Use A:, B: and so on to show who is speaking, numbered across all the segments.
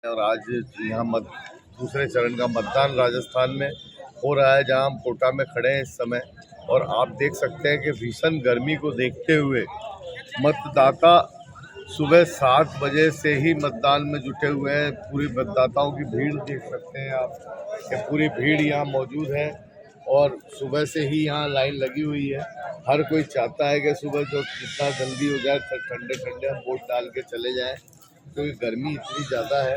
A: और आज यहाँ दूसरे चरण का मतदान राजस्थान में हो रहा है, जहाँ हम कोटा में खड़े हैं इस समय। और आप देख सकते हैं कि भीषण गर्मी को देखते हुए मतदाता सुबह 7 बजे से ही मतदान में जुटे हुए हैं। पूरी मतदाताओं की भीड़ देख सकते हैं आप कि पूरी भीड़ यहाँ मौजूद है और सुबह से ही यहाँ लाइन लगी हुई है। हर कोई चाहता है कि सुबह जो जितना जल्दी हो जाए ठंडे ठंडे हम वोट डाल के चले जाएं, क्योंकि गर्मी इतनी ज़्यादा है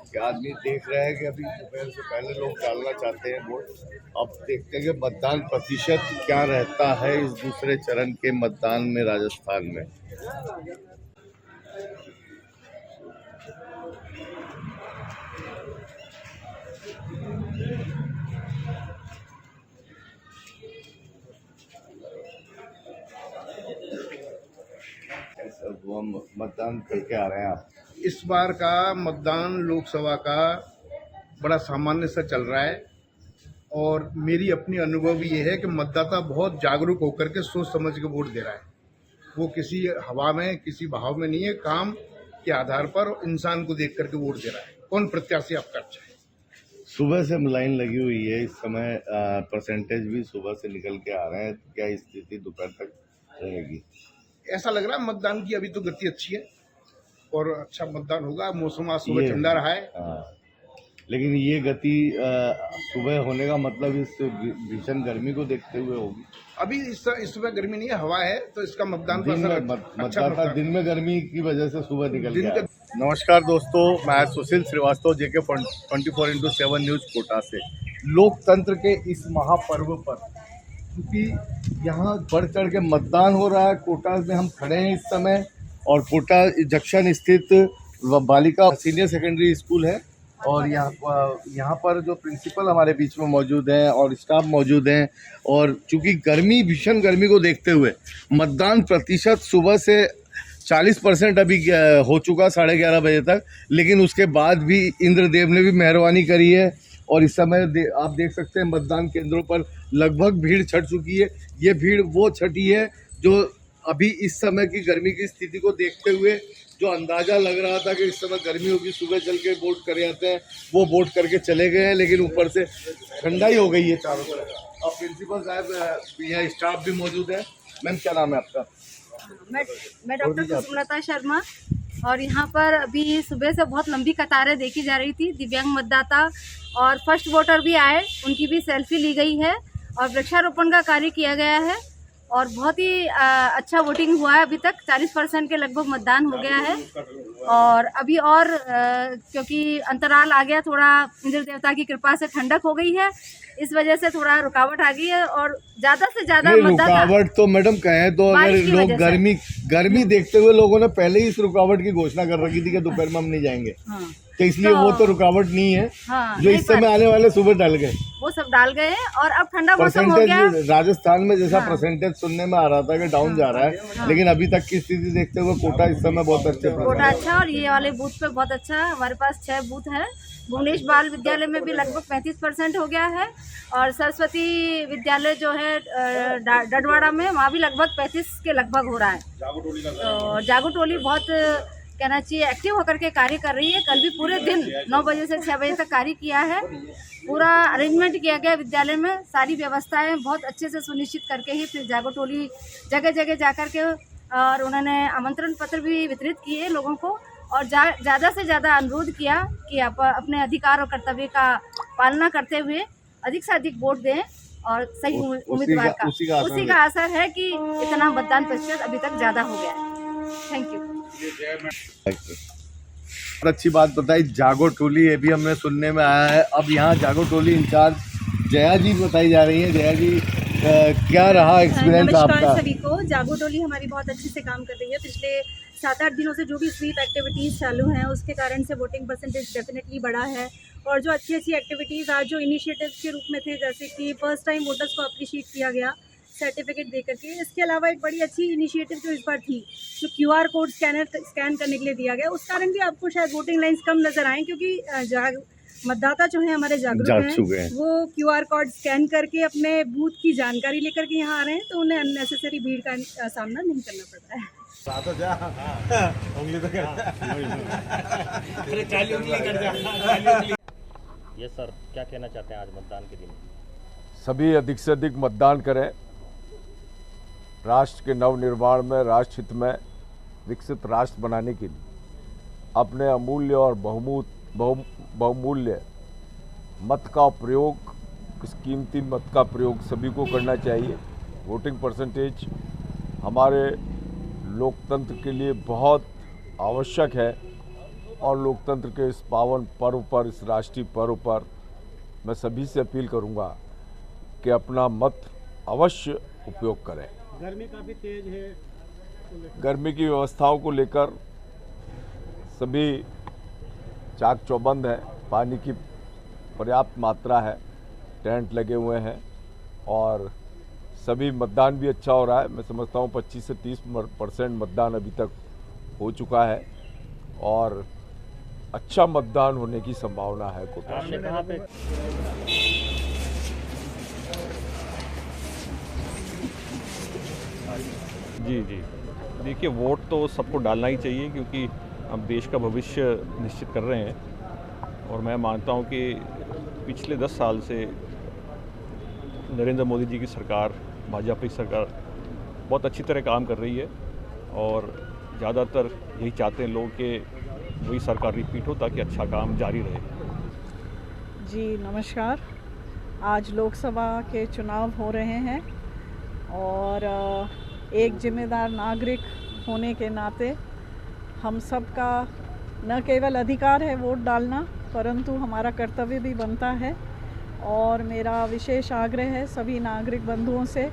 A: कि आदमी देख रहे हैं कि अभी दोपहर से पहले लोग डालना चाहते हैं वोट। अब देखते हैं कि मतदान प्रतिशत क्या रहता है इस दूसरे चरण के मतदान में राजस्थान में। वो मतदान करके आ रहे हैं आप?
B: इस बार का मतदान लोकसभा का बड़ा सामान्य सा चल रहा है और मेरी अपनी अनुभव ये है कि मतदाता बहुत जागरूक होकर के सोच समझ के वोट दे रहा है। वो किसी हवा में किसी भाव में नहीं है, काम के आधार पर इंसान को देख करके वोट दे रहा है। कौन प्रत्याशी आपका अच्छा है?
A: सुबह से लाइन लगी हुई है, इस समय परसेंटेज भी सुबह से निकल के आ रहे हैं। क्या स्थिति दोपहर तक रहेगी?
B: ऐसा लग रहा है मतदान की अभी तो गति अच्छी है और अच्छा मतदान होगा। मौसम आज सुबह ठंडा रहा है।
A: लेकिन ये गति सुबह होने का मतलब इस भीषण गर्मी को देखते हुए होगी।
B: अभी इस समय गर्मी नहीं है, हवा है, तो इसका मतदान
A: मतदाता दिन में गर्मी की वजह से सुबह निकल गया। नमस्कार दोस्तों, मैं Sushil Shrivastava JK 24x7 news Kota से। लोकतंत्र के इस महापर्व पर क्योंकि यहाँ बढ़ चढ़ के मतदान हो रहा है, कोटा में हम खड़े हैं इस समय और कोटा जंक्शन स्थित बालिका सीनियर सेकेंडरी स्कूल है और यहाँ पर जो प्रिंसिपल हमारे बीच में मौजूद हैं और स्टाफ मौजूद हैं। और चूँकि भीषण गर्मी को देखते हुए मतदान प्रतिशत सुबह से 40% अभी हो चुका 11:30 बजे तक, लेकिन उसके बाद भी इंद्रदेव ने भी मेहरबानी करी है और इस समय आप देख सकते हैं मतदान केंद्रों पर लगभग भीड़ छट चुकी है। ये भीड़ वो छटी है जो अभी इस समय की गर्मी की स्थिति को देखते हुए जो अंदाज़ा लग रहा था कि इस समय गर्मी होगी, सुबह चल के वोट करे जाते हैं, वो वोट करके चले गए हैं। लेकिन ऊपर से ठंडाई हो गई है चारों तरफ। और प्रिंसिपल साहब यहाँ स्टाफ भी मौजूद है। मैम क्या नाम है आपका?
C: मैं डॉक्टर सुष्मिता शर्मा। और यहाँ पर अभी सुबह से बहुत लंबी कतारें देखी जा रही थी। दिव्यांग मतदाता और फर्स्ट वोटर भी आए, उनकी भी सेल्फी ली गई है और वृक्षारोपण का कार्य किया गया है और बहुत ही अच्छा वोटिंग हुआ है। अभी तक 40% के लगभग मतदान हो गया है और अभी और क्योंकि अंतराल आ गया, थोड़ा इंद्र देवता की कृपा से ठंडक हो गई है, इस वजह से थोड़ा रुकावट आ गई है और ज़्यादा से ज़्यादा
A: रुकावट तो मैडम कहें तो अगर लोग गर्मी देखते हुए लोगों ने पहले ही इस रुकावट की घोषणा कर रखी थी कि दोपहर में हम नहीं जाएंगे। हाँ। तो इसलिए वो तो रुकावट नहीं है। हाँ, जो इस समय आने वाले सुबह डाल गए, वो
C: सब डाल गए और अब ठंडा मौसम हो गया।
A: राजस्थान में जैसा परसेंटेज सुनने में आ रहा था कि डाउन जा रहा है, लेकिन अभी तक की स्थिति देखते हुए कोटा इस समय बहुत अच्छे
C: कोटा अच्छा और ये वाले बूथ पे बहुत अच्छा है। हमारे पास 6 बूथ है। भुवनेश बाल विद्यालय में भी लगभग 35% हो गया है और सरस्वती विद्यालय जो है डडवाड़ा में, वहाँ भी लगभग 35 के लगभग हो रहा है। तो जागो टोली बहुत कहना चाहिए एक्टिव होकर के कार्य कर रही है। कल भी पूरे दिन 9 बजे से 6 बजे तक कार्य किया है। पूरा अरेंजमेंट किया गया विद्यालय में, सारी व्यवस्थाएं बहुत अच्छे से सुनिश्चित करके ही फिर जागो टोली जगह जगह जा कर के और उन्होंने आमंत्रण पत्र भी वितरित किए लोगों को और ज़्यादा से ज़्यादा अनुरोध किया कि आप अपने अधिकार और कर्तव्य का पालना करते हुए अधिक से अधिक वोट दें और सही उम्मीदवार का उसी का असर है कि इतना मतदान प्रतिशत अभी तक ज़्यादा हो गया है। Thank you.
A: अच्छी बात बताई, जागो टोली, ये भी हमें सुनने में आया है। अब यहाँ जागो टोली इंचार्ज जया जी बताई जा रही है। जया जी, क्या रहा एक्सपीरियंस आपका?
D: नमस्कार सभी को। जागो टोली हमारी बहुत अच्छे से काम कर रही है। पिछले 7-8 दिनों से जो भी स्वीप एक्टिविटीज़ चालू हैं उसके कारण से वोटिंग परसेंटेज डेफिनेटली बढ़ा है और जो अच्छी अच्छी एक्टिविटीज़ आज जो इनिशिएटिव के रूप में थे, जैसे कि फर्स्ट टाइम वोटर्स को अप्रिशिएट किया गया सर्टिफिकेट दे करके। इसके अलावा एक बड़ी अच्छी इनिशिएटिव जो इस बार थी, जो QR कोड स्कैन करने के लिए दिया गया, उस कारण भी आपको शायद वोटिंग लाइन्स कम नज़र आएँ, क्योंकि मतदाता जो है हमारे जागरूक हैं, वो QR कोड स्कैन करके अपने बूथ की जानकारी लेकर के यहाँ आ रहे हैं, तो उन्हें अननेसेसरी भीड़ का सामना नहीं करना पड़ रहा है।
E: ये सर क्या कहना चाहते हैं आज मतदान के दिन?
F: सभी अधिक से अधिक मतदान करें। राष्ट्र के नवनिर्माण में, राष्ट्र हित में, विकसित राष्ट्र बनाने के लिए अपने अमूल्य और बहुमूल्य मत का प्रयोग, इस कीमती मत का प्रयोग सभी को करना चाहिए। वोटिंग परसेंटेज हमारे लोकतंत्र के लिए बहुत आवश्यक है और लोकतंत्र के इस पावन पर्व पर, इस राष्ट्रीय पर्व पर मैं सभी से अपील करूंगा कि अपना मत अवश्य उपयोग करें।
G: गर्मी काफ़ी तेज है,
F: गर्मी की व्यवस्थाओं को लेकर सभी चाक चौबंद है, पानी की पर्याप्त मात्रा है, टेंट लगे हुए हैं और सभी मतदान भी अच्छा हो रहा है। मैं समझता हूँ 25 से 30% मतदान अभी तक हो चुका है और अच्छा मतदान होने की संभावना है कोटा में।
E: कहाँ पे
H: जी देखिए, वोट तो सबको डालना ही चाहिए क्योंकि हम देश का भविष्य निश्चित कर रहे हैं और मैं मानता हूं कि पिछले 10 साल से नरेंद्र मोदी जी की सरकार, भाजपा की सरकार बहुत अच्छी तरह काम कर रही है और ज़्यादातर यही चाहते हैं लोग कि वही सरकार रिपीट हो ताकि अच्छा काम जारी रहे।
I: जी नमस्कार। आज लोकसभा के चुनाव हो रहे हैं और एक जिम्मेदार नागरिक होने के नाते हम सबका न केवल अधिकार है वोट डालना, परंतु हमारा कर्तव्य भी बनता है और मेरा विशेष आग्रह है सभी नागरिक बंधुओं से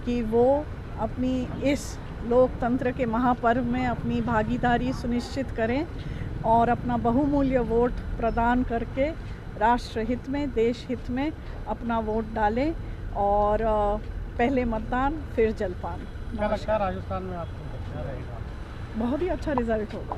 I: कि वो अपनी इस लोकतंत्र के महापर्व में अपनी भागीदारी सुनिश्चित करें और अपना बहुमूल्य वोट प्रदान करके राष्ट्र हित में, देश हित में अपना वोट डालें और पहले मतदान फिर जलपान।
G: क्या लगता है राजस्थान में आपको क्या रहेगा?
I: बहुत ही अच्छा रिजल्ट होगा।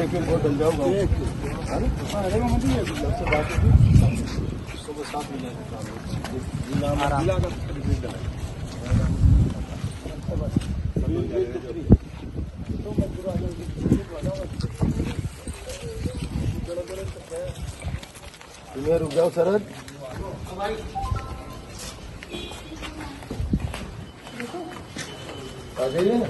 F: एक वोट डल जाओगा। तुम्हें रुक जाओ सरद। आ जाइए ना।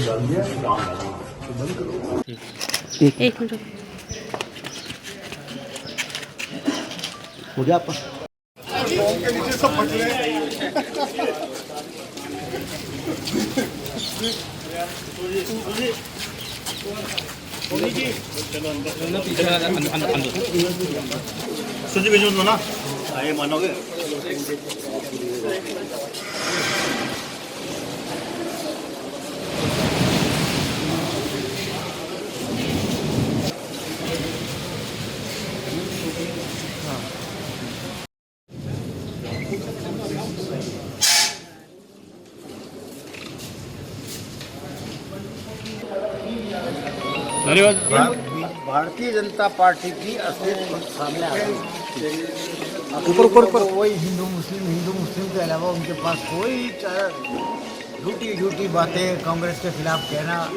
F: डाल दिया, बंद करो।
C: एक मिनट
G: हो गया आपका?
A: के नीचे सब फट रहे
G: सुजी भेजो दो ना, ये मानोगे?
B: धन्यवाद। भारतीय जनता पार्टी की असलियत सामने आ गई। वही हिंदू मुस्लिम के अलावा उनके पास कोई झूठी बातें कांग्रेस के खिलाफ कहना,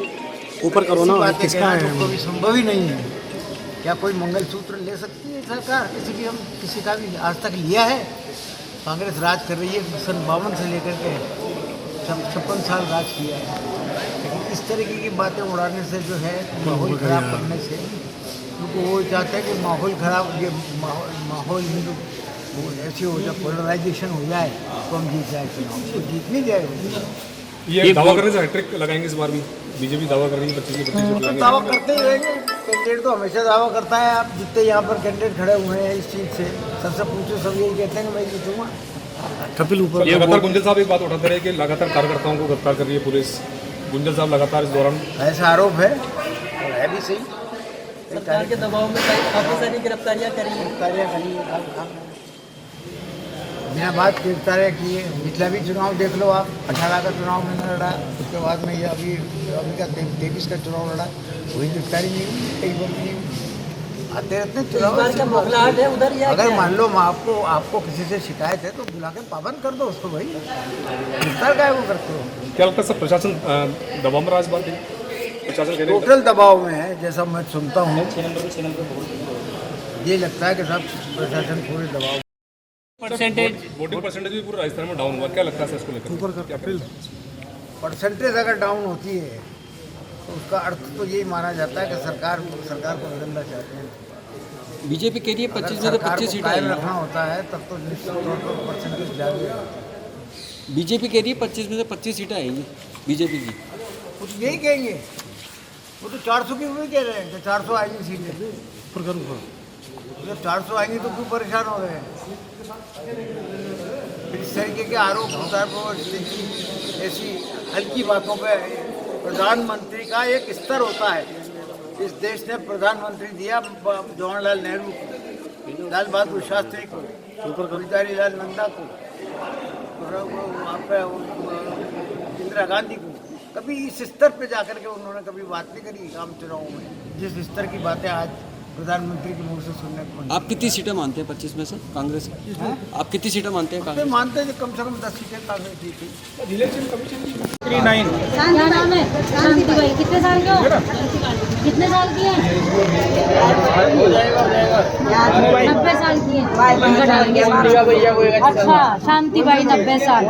G: ऊपर करो ना,
B: बातें
G: किसका
B: कहना
G: है?
B: तो कभी संभव ही नहीं है। क्या कोई मंगलसूत्र ले सकती है सरकार? किसी का भी आज तक लिया है? कांग्रेस राज कर रही है, सन 52 से लेकर के 56 साल राज किया है। लेकिन इस तरीके की बातें उड़ाने से जो है, माहौल ख़राब करने से, क्योंकि वो चाहते हैं कि माहौल ख़राब, ये माहौल हिंदू ऐसी हो जाए, पोलराइजेशन हो जाए तो हम जीत जाए चुनाव। तो जीत नहीं जाएगा।
J: ये दावा करने से हैट्रिक लगाएंगे इस बार भी? बीजेपी दावा कर रही है 25
B: तो दावा करते ही रहेंगे। कैंडिडेट तो हमेशा दावा करता है। आप जितने यहाँ पर कैंडिडेट खड़े हुए हैं इस चीज़ से
K: सबसे पूछो, सब यही कहते हैं कि मैं जीतूंगा।
J: ये लगातार गुंजल साहब एक बात उठाते रहे कि लगातार कार्यकर्ताओं को गिरफ्तार कर रही है पुलिस। गुंजल साहब लगातार इस दौरान
K: ऐसा आरोप है और है भी सही।
L: सरकार के दबाव में काफी सारी गिरफ्तारियां करी
K: बिना बात गिरफ्तारियाँ किए। पिछला भी चुनाव देख लो आप, 18 का चुनाव मैंने लड़ा, उसके बाद में ये अभी का 23 का चुनाव लड़ा, वही गिरफ्तारी नहीं हुई, कई बार नहीं हुई। आते रहते हैं चुनाव का मुखलाहट है उधर। अगर मान लो आपको किसी से शिकायत है तो बुला के पाबंद कर दो उसको, भाई गिरफ्तार का है वो करते हो।
J: क्या लगता है सब प्रशासन दबाव में रहा इस बार? प्रशासन
K: टोटल दबाव में है, जैसा मैं सुनता हूँ ये लगता है कि सब प्रशासन पूरे दबाव।
J: वोटिंग परसेंटेज भी पूरे राजस्थान में डाउन हुआ, क्या लगता है इसको लेकर?
K: परसेंटेज अगर डाउन होती है तो उसका अर्थ तो यही माना जाता है कि सरकार को बदलना चाहते हैं।
L: बीजेपी के लिए 25 में से 25 सीटें
K: कायम रखना होता है तब तो निश्चित तौर पर परसेंटेज जाएगा।
L: बीजेपी के लिए 25 में से 25 सीटें आएंगी बीजेपी की।
K: वो तो यही कहेंगे, वो तो 400 की भी कह रहे हैं कि 400 आएंगी सीटें। जब 400 आएंगी तो क्यों परेशान हो रहे हैं? इस तरीके के आरोप ऐसी हल्की बातों पे प्रधानमंत्री का एक स्तर होता है। इस देश ने प्रधानमंत्री दिया जवाहरलाल नेहरू को, लाल बहादुर शास्त्री को, गुलजारी लाल नंदा को, इंदिरा गांधी को। कभी इस स्तर पे जाकर के उन्होंने कभी बात नहीं करी आम चुनावों में, जिस स्तर की बातें आज प्रधानमंत्री के मुंह से सुनने को।
L: आप कितनी सीटें मानते हैं 25 में से कांग्रेस? आप कितनी सीटें मानते हैं कांग्रेस?
K: मानते हैं कम से कम 10 सीटें कांग्रेस जीती।
C: क्या नाम है? शांति भाई। कितने साल के हो? कितने साल की है? 90 साल की है। अच्छा, शांति भाई 90 साल।